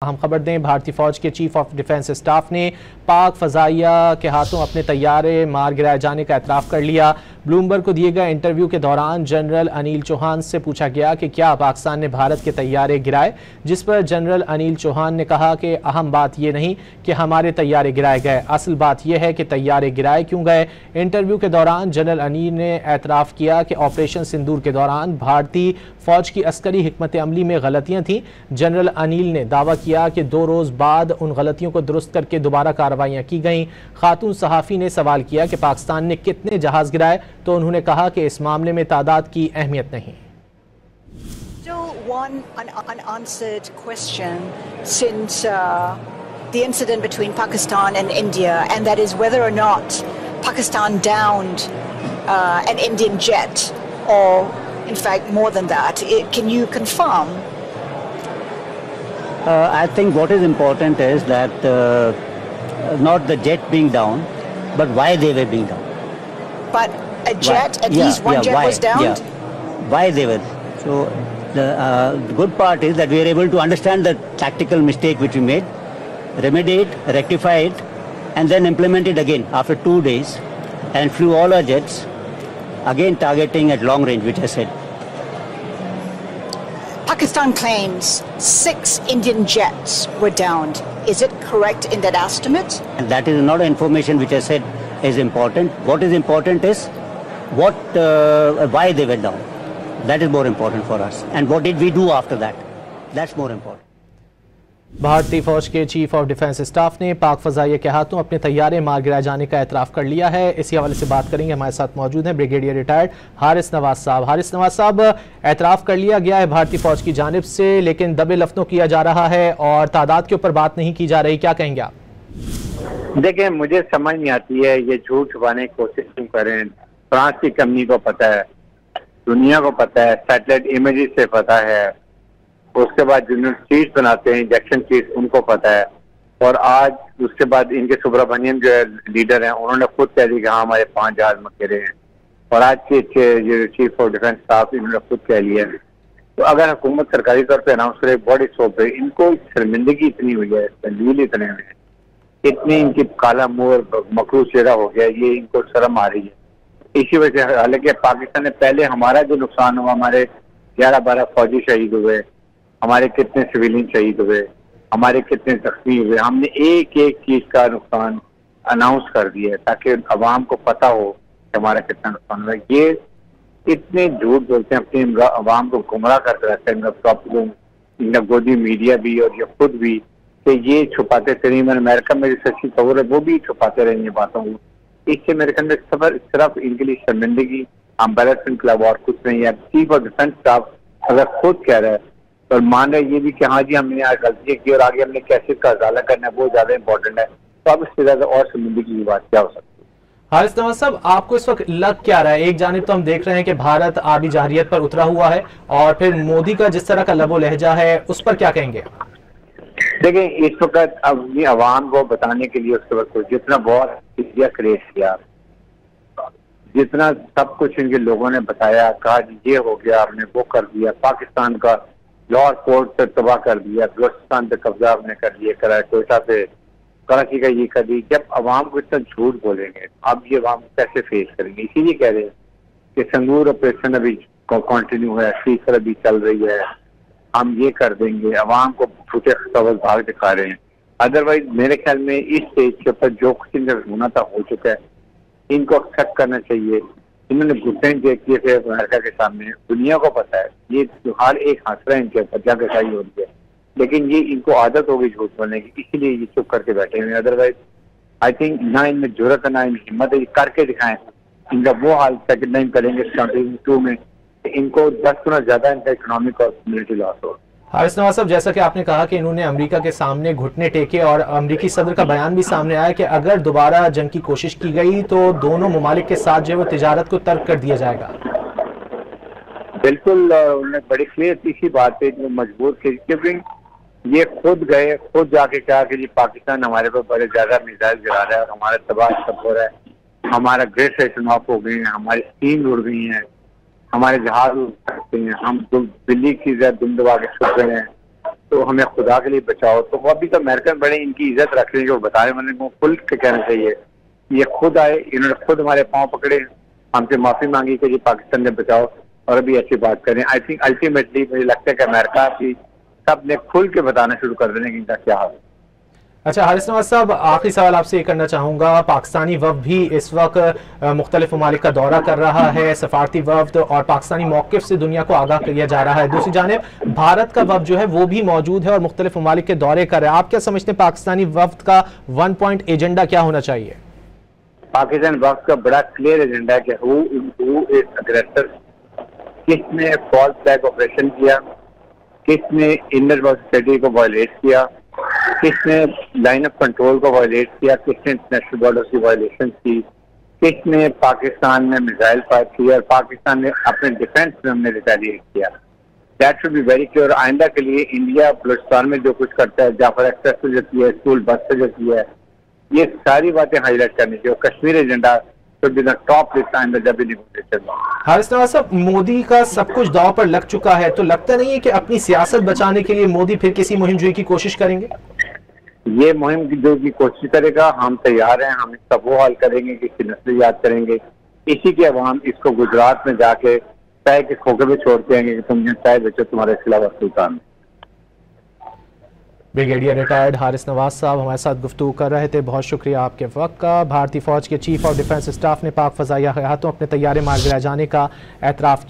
हम खबर दें, भारतीय फौज के चीफ ऑफ डिफेंस स्टाफ ने पाक फजाइया के हाथों अपने तैयारे मार गिराए जाने का एतराफ़ कर लिया। ब्लूमबर्ग को दिए गए इंटरव्यू के दौरान जनरल अनिल चौहान से पूछा गया कि क्या पाकिस्तान ने भारत के तैयारे गिराए, जिस पर जनरल अनिल चौहान ने कहा कि अहम बात यह नहीं कि हमारे तैयारे गिराए गए, असल बात यह है कि तैयारे गिराए क्यों गए। इंटरव्यू के दौरान जनरल अनिल ने एतराफ़ किया कि ऑपरेशन सिंदूर के दौरान भारतीय फौज की अस्करी हिकमत अमली में गलतियां थीं। जनरल अनिल ने दावा किया कि 2 रोज़ बाद उन गलतियों को दुरुस्त करके दोबारा कार्रवाइयां की गईं। खातून सहाफ़ी ने सवाल किया कि पाकिस्तान ने कितने जहाज़ गिराए, तो उन्होंने कहा कि इस मामले में तादाद की अहमियत नहीं। Still one unanswered question since the incident between Pakistan and India, and that is whether or not Pakistan downed an Indian jet, or in fact more than that. Can you confirm? I think what is important is that not the jet being down, but why they were being down. But a jet, at least one jet was downed? Why they were. So the good part is that we are able to understand the tactical mistake which we made, remedy it, rectify it, and then implement it again after 2 days, and flew all our jets, again targeting at long range, which I said. Pakistan claims 6 Indian jets were downed. Is it correct in that estimate? And that is not information which I said is important. What is important is why they were down. That is more important for us. And what did we do after that? That's more important. भारतीय फौज के chief of defence staff ने पाक फजाइया के हाथों अपने तैयारे मार गिराए जाने का एतराफ़ कर लिया है। इसी हवाले से बात करेंगे, हमारे साथ मौजूद हैं ब्रिगेडियर रिटायर्ड हारिस नवाज साहब। हारिस नवाज साहब, एतराफ़ कर लिया गया है भारतीय फौज की जानिब से, लेकिन दबे लफ्ज़ों किया जा रहा है और तादाद के ऊपर बात नहीं की जा रही, क्या कहेंगे आप? देखिए, मुझे समझ नहीं आती है ये झूठ छुपाने की कोशिश क्यों करें। फ्रांस की कंपनी को पता है, दुनिया को पता है, सैटेलाइट इमेजेस से पता है, उसके बाद जो चीज बनाते हैं इंजेक्शन चीज उनको पता है, और आज उसके बाद इनके सुब्रमण्यम जो है लीडर हैं, उन्होंने खुद कह दिया कि हाँ हमारे 5 जहाज मकेरे हैं, और आज के चीफ ऑफ डिफेंस स्टाफ इन्होंने खुद कह लिया। तो अगर हुकूमत सरकारी तौर पर अनाउंस करे बड़ी सोप है, इनको शर्मिंदगी इतनी हुई है, तंजील इतने हुए हैं, इतनी इनकी काला मुंह मकरू चेहरा हो गया, ये इनको शर्म आ रही है। इसी वजह से हालांकि पाकिस्तान ने पहले हमारा जो नुकसान हुआ, हमारे 11-12 फौजी शहीद हुए, हमारे कितने सिविलियन शहीद हुए, हमारे कितने जख्मी हुए, हमने एक एक चीज का नुकसान अनाउंस कर दिया है ताकि अवाम को पता हो कि हमारा कितना नुकसान हुआ। ये इतने झूठ बोलते हैं, अपनी अवाम को गुमराह करते रहते हैं, इनका गोदी मीडिया भी और ये खुद भी, कि ये छुपाते थे। अमेरिका में जो सच्ची खबर है वो भी छुपाते रहे ये बातों को। इससे मेरे ख्याल में सिर्फ इनके लिए शर्मिंदगी, एम्बैरेसमेंट क्लब और कुछ नहीं है। चीफ ऑफ डिफेंस स्टाफ अगर खुद कह रहा है और मान रहे ये भी कि हाँ जी हमने आज गलतियां की और आगे हमने कैसे इसका उजाला करना है वो ज्यादा इंपॉर्टेंट है, तो अब इससे ज्यादा और शर्मिंदगी की बात क्या हो सकती है? हारिस नवाज साहब, आपको इस वक्त लग क्या रहा है? एक जानिब तो हम देख रहे हैं कि भारत आबी जारहियत पर उतरा हुआ है, और फिर मोदी का जिस तरह का लबो लहजा है उस पर क्या कहेंगे? देखिए, इस वक्त अपनी आवाम को बताने के लिए उसके वक्त जितना बहुत मीडिया क्रिएट किया, जितना सब कुछ इनके लोगों ने बताया, कहा ये हो गया, हमने वो कर दिया, पाकिस्तान का लाहौर पोर्ट पे तबाह कर दिया, बलूचिस्तान पे कब्जा हमने कर लिया, कोयटा पे, कराची का ये कर दी। जब अवाम को इतना झूठ बोलेंगे, अब ये अवाम कैसे फेस करेंगे? इसीलिए कह रहे हैं कि संगूर ऑपरेशन अभी कंटिन्यू है, सीकर अभी चल रही है, हम ये कर देंगे, अवाम को झूठे खबर भाग दिखा रहे हैं। अदरवाइज मेरे ख्याल में इस स्टेज के ऊपर जो कुछ इनका होना था हो चुका है, इनको एक्सेप्ट करना चाहिए। इन्होंने घुटने देख दिए थे अमेरिका के सामने, दुनिया को पता है, ये हर एक हंस रहा है इनके ऊपर, जागशाही हो रही है, लेकिन ये इनको आदत हो गई झूठ बोलने की, इसीलिए ये चुप करके बैठे हुए हैं। अदरवाइज आई थिंक ना इनमें जरूरत है ना इनमें हिम्मत है, ये करके दिखाएं। इनका वो हाल सेकंड टाइम करेंगे 2022 में, इनको 10 गुना ज्यादा इनका इकोनॉमिक और कम्युनिटी लॉस हो। हारिस नवाज साहब, जैसा कि आपने कहा कि इन्होंने अमेरिका के सामने घुटने टेके, और अमेरिकी सदर का बयान भी सामने आया कि अगर दोबारा जंग की कोशिश की गई तो दोनों ममालिक के साथ जो है वो तिजारत को तर्क कर दिया जाएगा। बिल्कुल, उन्होंने बड़ी क्लियर तीसरी बात पे मजबूर की, क्योंकि ये खुद गए, खुद जाके कहा कि जी पाकिस्तान हमारे पर बड़े ज्यादा मिसाइल गिरा रहा है और हमारा तबाह सब हो रहा है, हमारा ग्रेट सेशन ऑफ हो गए हैं, हमारी टीम उड़ गई है, हमारे जहाज उड़ सकते हैं, हम दिल्ली की दुम दबा के छुप गए हैं, तो हमें खुदा के लिए बचाओ। तो वो अभी तो अमेरिकन बड़े इनकी इज्जत रख रहे हैं, जो बताने वाले को खुल के कहना चाहिए। ये खुद आए, इन्होंने खुद हमारे पांव पकड़े, हमसे माफी मांगी कि जी पाकिस्तान ने बचाओ, और अभी ऐसी बात करें। आई थिंक अल्टीमेटली मुझे लगता है कि अमेरिका की सब ने खुल के बताना शुरू कर देने की इनका क्या हाल है। अच्छा हारिस नवाज साहब, आखिरी सवाल आपसे ये करना चाहूँगा, पाकिस्तानी वफ़द भी इस वक्त मुख्तलिफ ममालिक का दौरा कर रहा है, सफारती वफ़द और पाकिस्तानी मौक़िफ़ से दुनिया को आगाह किया जा रहा है। दूसरी जानिब भारत का वफ़द जो है वो भी मौजूद है और मुख्तलिफ ममालिक के दौरे कर रहा है। आप क्या समझते हैं पाकिस्तानी वफ़द का 1 पॉइंट एजेंडा क्या होना चाहिए? पाकिस्तान वफ़द का बड़ा क्लियर एजेंडा है कि हु इज अग्रेसर, किसने फॉल्स फ्लैग ऑपरेशन किया, किसने इंटरनेशनल सिक्योरिटी को वायलेट किया, किसने लाइन ऑफ कंट्रोल को वायलेट किया, किसने इंटरनेशनल बॉर्डर्स की वायलेशन की, किसने पाकिस्तान में मिसाइल फायर किया और पाकिस्तान ने अपने डिफेंस में हमने रिटेलिएट किया। That should be very clear. आइंदा के लिए इंडिया बलूचिस्तान में जो कुछ करता है, जाफर एक्सप्रेस से जो किया है, स्कूल बस से जो किया है, ये सारी बातें हाईलाइट करनी चाहिए। Kashmir agenda should be the top list आइंदा जब भी नेगोशिएशन। हारिस नवाज साहब, मोदी का सब कुछ दांव पर लग चुका है, तो लगता नहीं है कि अपनी सियासत बचाने के लिए मोदी फिर किसी मुहिम जुई की कोशिश करेंगे? ये मुहिम जो की कोशिश करेगा, हम तैयार हैं, हम इसका वो हाल करेंगे कि इसकी नस्लियात करेंगे। इसी के अवाम इसको गुजरात में जाके चाय के खोखे में छोड़ के आएंगे कि तुम चाय बेचो, तुम्हारे खिलाफ सुल्तान है। ब्रिगेडियर रिटायर्ड हारिस नवाज साहब हमारे साथ गुफ्तगू कर रहे थे। बहुत शुक्रिया आपके वक्त का। भारतीय फौज के चीफ ऑफ डिफेंस स्टाफ ने पाक फ़ज़ाइया हयातों अपने तैयारे मार गिराए जाने का एतराफ़ किया।